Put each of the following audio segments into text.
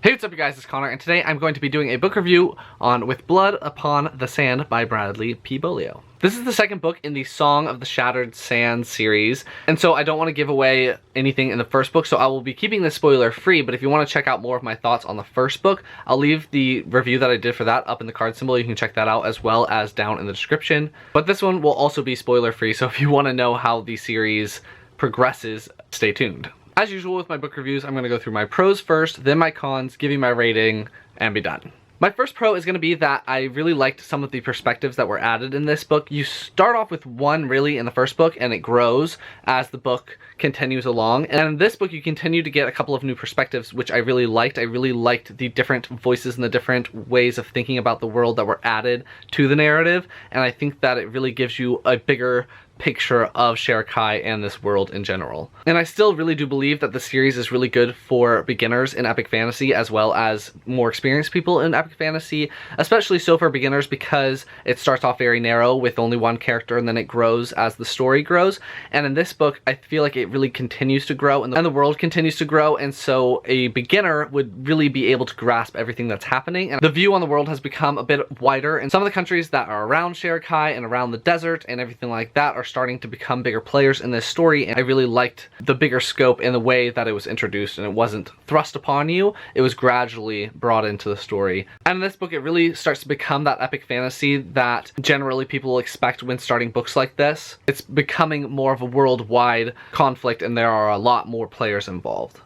Hey, what's up you guys, it's Connor, and today I'm going to be doing a book review on With Blood Upon the Sand by Bradley P. Bolio. This is the second book in the Song of the Shattered Sand series, and so I don't want to give away anything in the first book, so I will be keeping this spoiler free, but if you want to check out more of my thoughts on the first book, I'll leave the review that I did for that up in the card symbol. You can check that out as well as down in the description. But this one will also be spoiler free, so if you want to know how the series progresses, stay tuned. As usual with my book reviews, I'm going to go through my pros first, then my cons, give you my rating, and be done. My first pro is going to be that I really liked some of the perspectives that were added in this book. You start off with one really in the first book, and it grows as the book continues along. And in this book, you continue to get a couple of new perspectives, which I really liked. I really liked the different voices and the different ways of thinking about the world that were added to the narrative. And I think that it really gives you a bigger picture of Kai and this world in general. And I still really do believe that the series is really good for beginners in epic fantasy as well as more experienced people in epic fantasy, especially so for beginners because it starts off very narrow with only one character and then it grows as the story grows. And in this book, I feel like it really continues to grow and the world continues to grow, and so a beginner would really be able to grasp everything that's happening. And the view on the world has become a bit wider, and some of the countries that are around Kai and around the desert and everything like that are starting to become bigger players in this story, and I really liked the bigger scope and the way that it was introduced, and it wasn't thrust upon you, it was gradually brought into the story. And in this book it really starts to become that epic fantasy that generally people expect when starting books like this. It's becoming more of a worldwide conflict and there are a lot more players involved.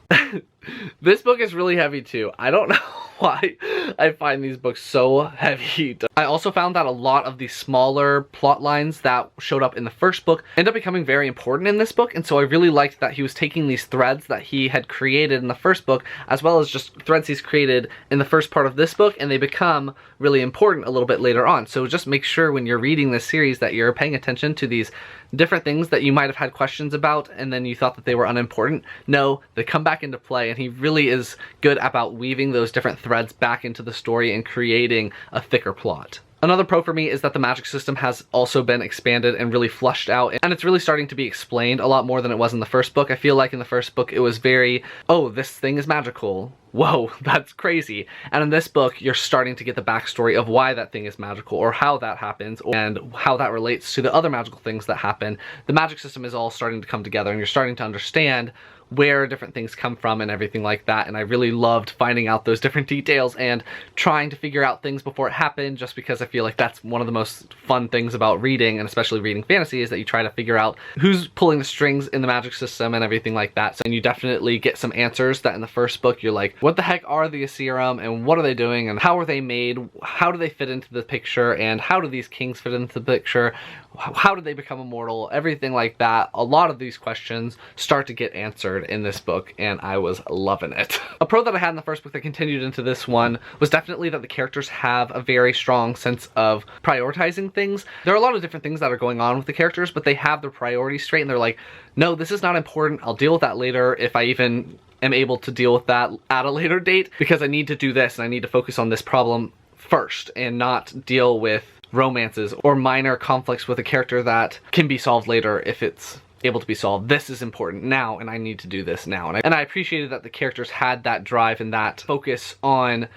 This book is really heavy too. I don't know why I find these books so heavy. I also found that a lot of the smaller plot lines that showed up in the first book end up becoming very important in this book, and so I really liked that he was taking these threads that he had created in the first book as well as just threads he's created in the first part of this book, and they become really important a little bit later on. So just make sure when you're reading this series that you're paying attention to these different things that you might have had questions about and then you thought that they were unimportant. No, they come back into play, and he really is good about weaving those different threads back into the story and creating a thicker plot. Another pro for me is that the magic system has also been expanded and really flushed out, and it's really starting to be explained a lot more than it was in the first book. I feel like in the first book it was very, oh, this thing is magical. Whoa, that's crazy. And in this book, you're starting to get the backstory of why that thing is magical or how that happens and how that relates to the other magical things that happen. The magic system is all starting to come together and you're starting to understand where different things come from and everything like that, and I really loved finding out those different details and trying to figure out things before it happened, just because I feel like that's one of the most fun things about reading, and especially reading fantasy, is that you try to figure out who's pulling the strings in the magic system and everything like that. So, and you definitely get some answers that in the first book you're like, what the heck are the Asirim and what are they doing and how are they made? How do they fit into the picture and how do these kings fit into the picture? How did they become immortal? Everything like that. A lot of these questions start to get answered in this book, and I was loving it. A pro that I had in the first book that continued into this one was definitely that the characters have a very strong sense of prioritizing things. There are a lot of different things that are going on with the characters, but they have their priorities straight, and they're like, no, this is not important. I'll deal with that later if I even am able to deal with that at a later date, because I need to do this and I need to focus on this problem first and not deal with romances or minor conflicts with a character that can be solved later if it's able to be solved. This is important now and I need to do this now. And I appreciated that the characters had that drive and that focus on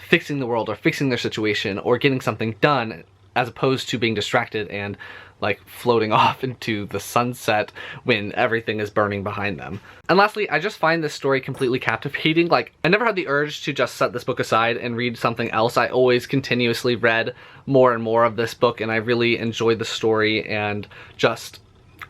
fixing the world or fixing their situation or getting something done, as opposed to being distracted and like floating off into the sunset when everything is burning behind them. And lastly, I just find this story completely captivating. Like, I never had the urge to just set this book aside and read something else. I always continuously read more and more of this book, and I really enjoyed the story and just,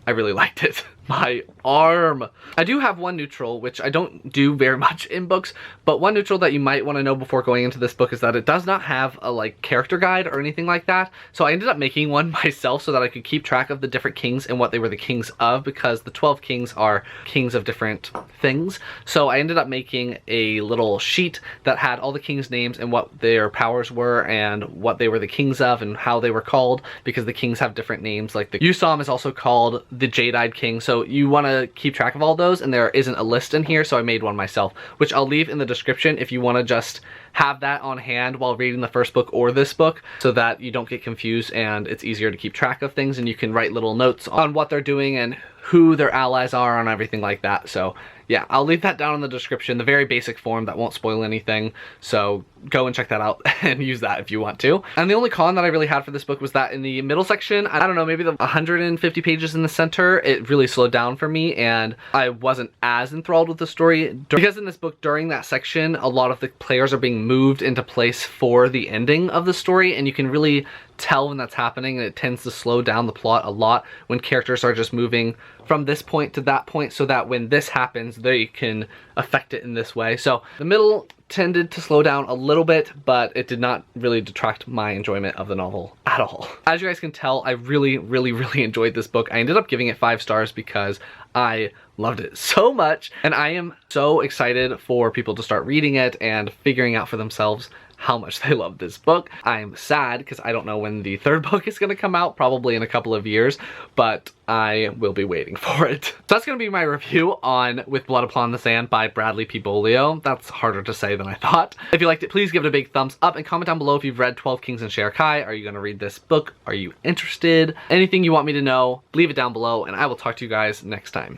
I really liked it. My arm. I do have one neutral, which I don't do very much in books, but one neutral that you might want to know before going into this book is that it does not have a like character guide or anything like that. So I ended up making one myself so that I could keep track of the different kings and what they were the kings of, because the 12 kings are kings of different things. So I ended up making a little sheet that had all the kings' names and what their powers were and what they were the kings of and how they were called, because the kings have different names. Like the Yusam is also called the Jade-eyed King. So you want to keep track of all those, and there isn't a list in here, so I made one myself, which I'll leave in the description if you want to just have that on hand while reading the first book or this book, so that you don't get confused and it's easier to keep track of things, and you can write little notes on what they're doing and who their allies are and everything like that. So yeah, I'll leave that down in the description, the very basic form that won't spoil anything. So go and check that out and use that if you want to. And the only con that I really had for this book was that in the middle section, I don't know, maybe the 150 pages in the center, it really slowed down for me and I wasn't as enthralled with the story. Because in this book, during that section, a lot of the players are being moved into place for the ending of the story, and you can really tell when that's happening, and it tends to slow down the plot a lot when characters are just moving from this point to that point, so that when this happens, they can affect it in this way. So the middle tended to slow down a little bit, but it did not really detract my enjoyment of the novel at all. As you guys can tell, I really enjoyed this book. I ended up giving it 5 stars because I loved it so much, and I am so excited for people to start reading it and figuring out for themselves how much they love this book. I'm sad because I don't know when the 3rd book is going to come out, probably in a couple of years, but I will be waiting for it. So that's going to be my review on With Blood Upon the Sand by Bradley P. Bolio. That's harder to say than I thought. If you liked it, please give it a big thumbs up and comment down below if you've read 12 Kings and Shere Kai. Are you going to read this book? Are you interested? Anything you want me to know, leave it down below, and I will talk to you guys next time.